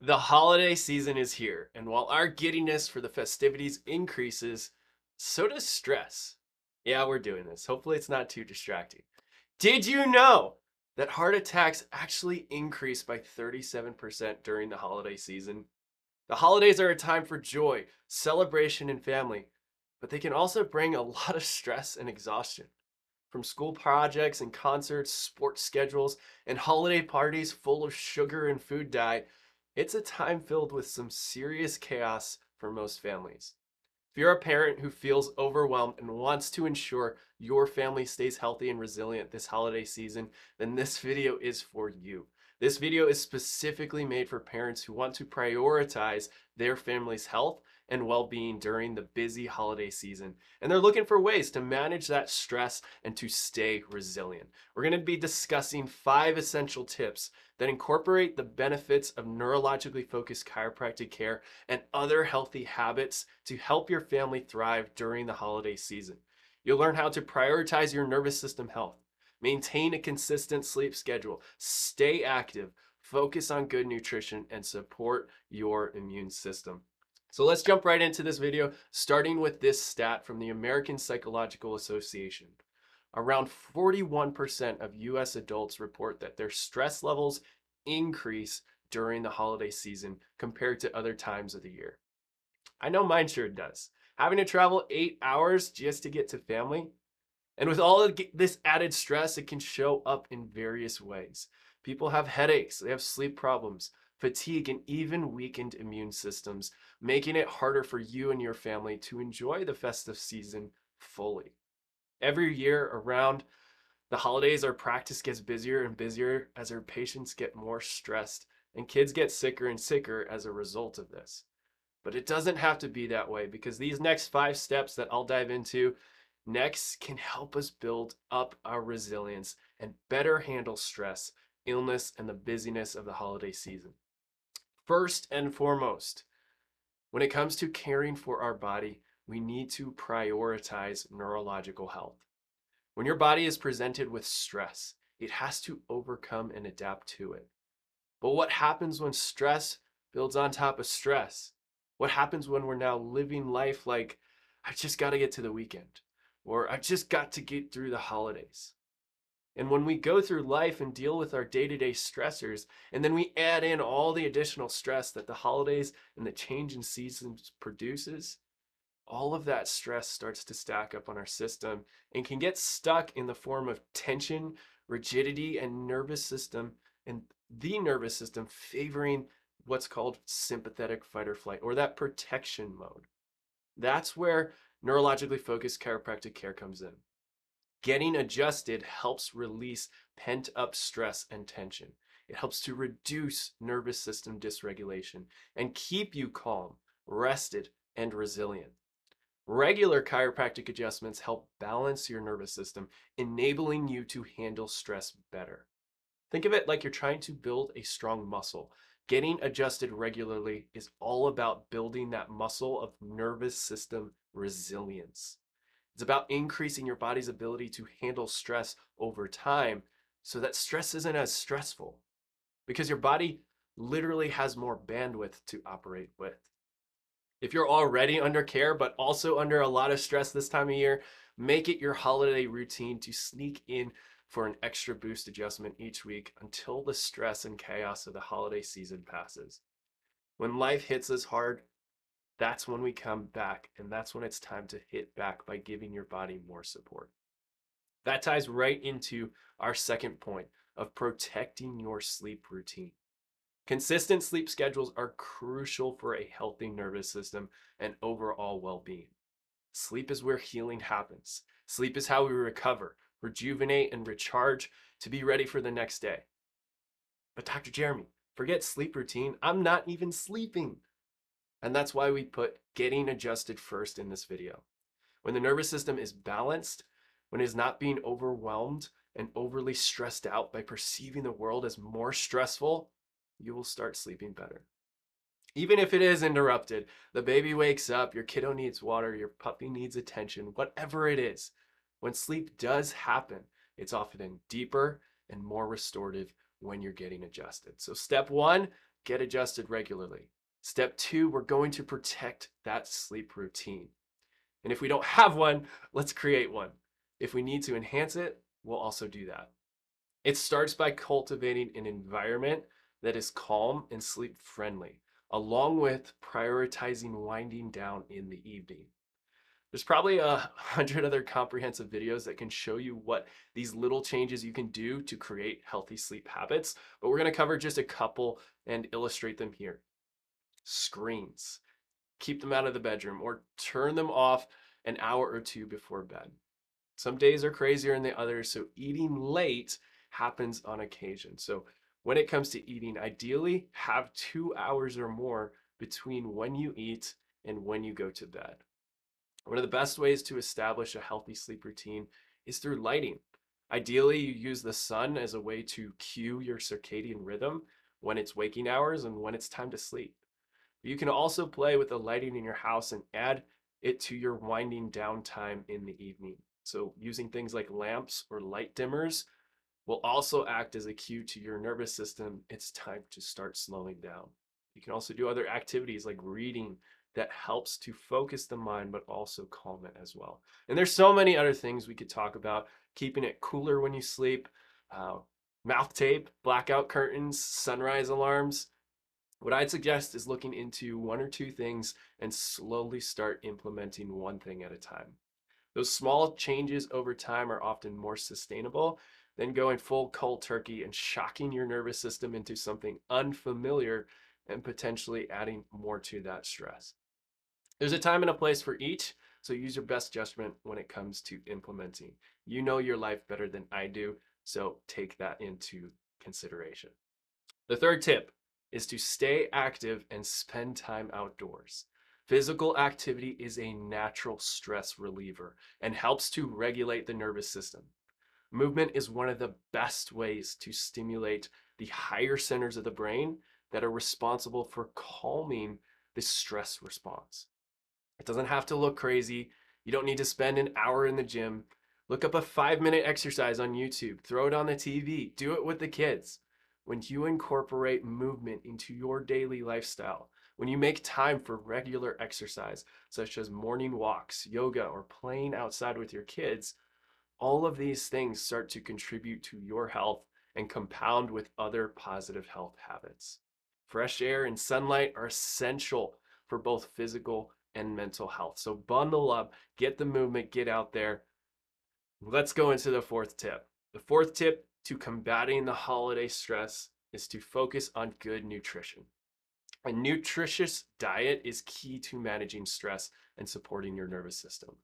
The holiday season is here, and while our giddiness for the festivities increases, so does stress. Yeah, we're doing this. Hopefully, it's not too distracting. Did you know that heart attacks actually increase by 37% during the holiday season? The holidays are a time for joy, celebration, and family, but they can also bring a lot of stress and exhaustion. From school projects and concerts, sports schedules, and holiday parties full of sugar and food dye, it's a time filled with some serious chaos for most families. If you're a parent who feels overwhelmed and wants to ensure your family stays healthy and resilient this holiday season, then this video is for you. This video is specifically made for parents who want to prioritize their family's health and well-being during the busy holiday season. And they're looking for ways to manage that stress and to stay resilient. We're going to be discussing 5 essential tips that incorporate the benefits of neurologically focused chiropractic care and other healthy habits to help your family thrive during the holiday season. You'll learn how to prioritize your nervous system health, maintain a consistent sleep schedule, stay active, focus on good nutrition, and support your immune system. So let's jump right into this video, starting with this stat from the American Psychological Association. Around 41% of US adults report that their stress levels increase during the holiday season compared to other times of the year. I know mine sure does. Having to travel 8 hours just to get to family. And with all of this added stress, it can show up in various ways. People have headaches, they have sleep problems, fatigue, and even weakened immune systems, making it harder for you and your family to enjoy the festive season fully. Every year around the holidays, our practice gets busier and busier as our patients get more stressed and kids get sicker and sicker as a result of this. But it doesn't have to be that way because these next 5 steps that I'll dive into next can help us build up our resilience and better handle stress, illness, and the busyness of the holiday season. First and foremost, when it comes to caring for our body, we need to prioritize neurological health. When your body is presented with stress, it has to overcome and adapt to it. But what happens when stress builds on top of stress? What happens when we're now living life like, I just got to get to the weekend, or I just got to get through the holidays? And when we go through life and deal with our day-to-day stressors, and then we add in all the additional stress that the holidays and the change in seasons produces, all of that stress starts to stack up on our system and can get stuck in the form of tension, rigidity, and the nervous system favoring what's called sympathetic fight or flight, or that protection mode. That's where neurologically focused chiropractic care comes in. Getting adjusted helps release pent up stress and tension. It helps to reduce nervous system dysregulation and keep you calm, rested, and resilient. Regular chiropractic adjustments help balance your nervous system, enabling you to handle stress better. Think of it like you're trying to build a strong muscle. Getting adjusted regularly is all about building that muscle of nervous system resilience. It's about increasing your body's ability to handle stress over time so that stress isn't as stressful because your body literally has more bandwidth to operate with. If you're already under care, but also under a lot of stress this time of year, make it your holiday routine to sneak in for an extra boost adjustment each week until the stress and chaos of the holiday season passes. When life hits us hard, that's when we come back, and that's when it's time to hit back by giving your body more support. That ties right into our second point of protecting your sleep routine. Consistent sleep schedules are crucial for a healthy nervous system and overall well being. Sleep is where healing happens. Sleep is how we recover, rejuvenate, and recharge to be ready for the next day. But Dr. Jeremy, forget sleep routine. I'm not even sleeping. And that's why we put getting adjusted first in this video. When the nervous system is balanced, when it is not being overwhelmed and overly stressed out by perceiving the world as more stressful, you will start sleeping better. Even if it is interrupted, the baby wakes up, your kiddo needs water, your puppy needs attention, whatever it is. When sleep does happen, it's often deeper and more restorative when you're getting adjusted. So step one, get adjusted regularly. Step 2, we're going to protect that sleep routine. And if we don't have one, let's create one. If we need to enhance it, we'll also do that. It starts by cultivating an environment that is calm and sleep friendly, along with prioritizing winding down in the evening. There's probably 100 other comprehensive videos that can show you what these little changes you can do to create healthy sleep habits, but we're going to cover just a couple and illustrate them here. Screens. Keep them out of the bedroom or turn them off an hour or two before bed. Some days are crazier than the others, so eating late happens on occasion. So when it comes to eating, ideally have 2 hours or more between when you eat and when you go to bed. One of the best ways to establish a healthy sleep routine is through lighting. Ideally, you use the sun as a way to cue your circadian rhythm when it's waking hours and when it's time to sleep. You can also play with the lighting in your house and add it to your winding down time in the evening. So using things like lamps or light dimmers will also act as a cue to your nervous system. It's time to start slowing down. You can also do other activities like reading that helps to focus the mind, but also calm it as well. And there's so many other things we could talk about. Keeping it cooler when you sleep, mouth tape, blackout curtains, sunrise alarms. What I'd suggest is looking into 1 or 2 things and slowly start implementing one thing at a time. Those small changes over time are often more sustainable than going full cold turkey and shocking your nervous system into something unfamiliar and potentially adding more to that stress. There's a time and a place for each, so use your best judgment when it comes to implementing. You know your life better than I do, so take that into consideration. The third tip is to stay active and spend time outdoors. Physical activity is a natural stress reliever and helps to regulate the nervous system. Movement is one of the best ways to stimulate the higher centers of the brain that are responsible for calming the stress response. It doesn't have to look crazy. You don't need to spend an hour in the gym. Look up a 5-minute exercise on YouTube, throw it on the TV, do it with the kids. When you incorporate movement into your daily lifestyle, when you make time for regular exercise, such as morning walks, yoga, or playing outside with your kids, all of these things start to contribute to your health and compound with other positive health habits. Fresh air and sunlight are essential for both physical and mental health. So bundle up, get the movement, get out there. Let's go into the 4th tip. The 4th tip to combating the holiday stress is to focus on good nutrition. A nutritious diet is key to managing stress and supporting your nervous system.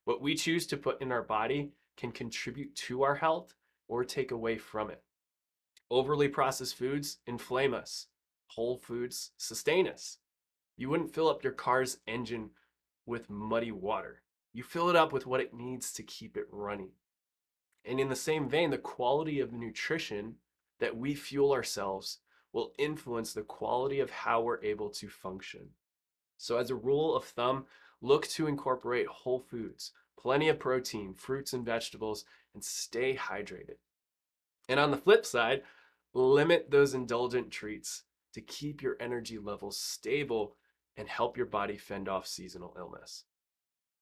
What we choose to put in our body can contribute to our health or take away from it. Overly processed foods inflame us. Whole foods sustain us. You wouldn't fill up your car's engine with muddy water. You fill it up with what it needs to keep it running. And in the same vein, the quality of nutrition that we fuel ourselves will influence the quality of how we're able to function. So as a rule of thumb, look to incorporate whole foods, plenty of protein, fruits and vegetables, and stay hydrated. And on the flip side, limit those indulgent treats to keep your energy levels stable and help your body fend off seasonal illness.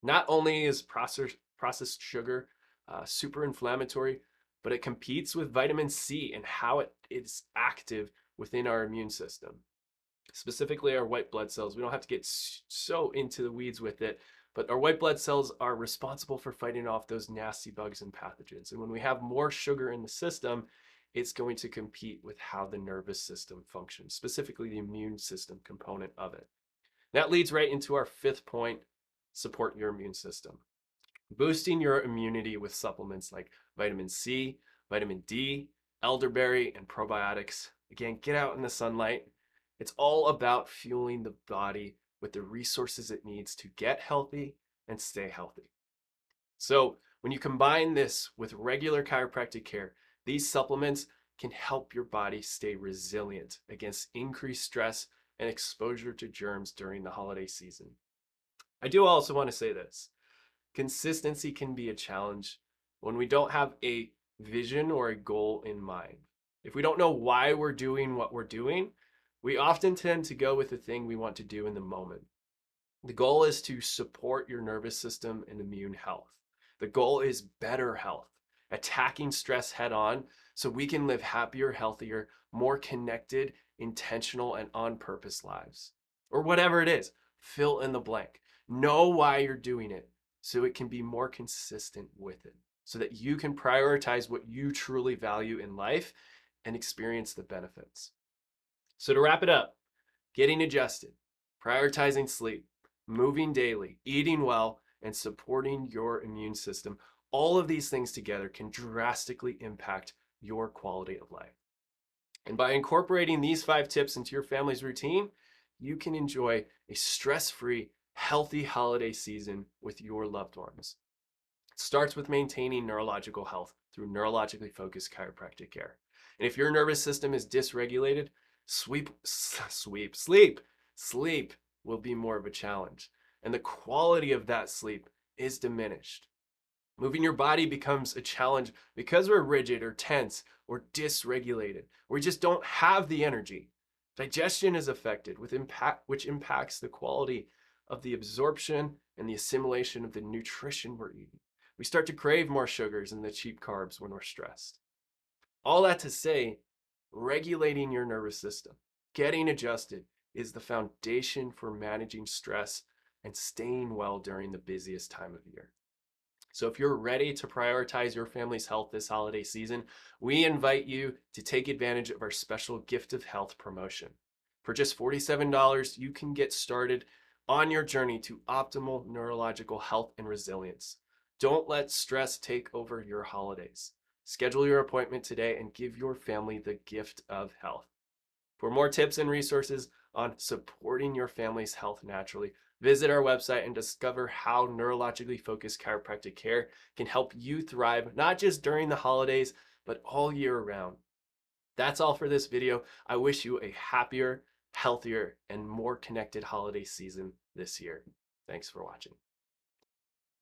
Not only is processed sugar super inflammatory, but it competes with vitamin C and how it is active within our immune system, specifically our white blood cells. We don't have to get so into the weeds with it, but our white blood cells are responsible for fighting off those nasty bugs and pathogens. And when we have more sugar in the system, it's going to compete with how the nervous system functions, specifically the immune system component of it. That leads right into our 5th point: support your immune system. Boosting your immunity with supplements like vitamin C, vitamin D, elderberry, and probiotics. Again, get out in the sunlight. It's all about fueling the body with the resources it needs to get healthy and stay healthy. So when you combine this with regular chiropractic care, these supplements can help your body stay resilient against increased stress and exposure to germs during the holiday season. I do also want to say this: consistency can be a challenge when we don't have a vision or a goal in mind. If we don't know why we're doing what we're doing, We often tend to go with the thing we want to do in the moment. The goal is to support your nervous system and immune health. The goal is better health, attacking stress head on so we can live happier, healthier, more connected, intentional, and on purpose lives. Or whatever it is, fill in the blank. Know why you're doing it so it can be more consistent with it, so that you can prioritize what you truly value in life and experience the benefits. So, to wrap it up, getting adjusted, prioritizing sleep, moving daily, eating well, and supporting your immune system, all of these things together can drastically impact your quality of life. And by incorporating these 5 tips into your family's routine, you can enjoy a stress-free, healthy holiday season with your loved ones. It starts with maintaining neurological health through neurologically focused chiropractic care. And if your nervous system is dysregulated, sleep will be more of a challenge. And the quality of that sleep is diminished. Moving your body becomes a challenge because we're rigid or tense or dysregulated. We just don't have the energy. Digestion is affected, which impacts the quality of the absorption and the assimilation of the nutrition we're eating. We start to crave more sugars and the cheap carbs when we're stressed. All that to say, regulating your nervous system, getting adjusted, is the foundation for managing stress and staying well during the busiest time of year. So if you're ready to prioritize your family's health this holiday season, we invite you to take advantage of our special Gift of Health promotion. For just $47, you can get started on your journey to optimal neurological health and resilience. Don't let stress take over your holidays. Schedule your appointment today and give your family the gift of health. For more tips and resources on supporting your family's health naturally, visit our website and discover how neurologically focused chiropractic care can help you thrive, not just during the holidays, but all year round. That's all for this video. I wish you a happier, healthier, and more connected holiday season this year. Thanks for watching.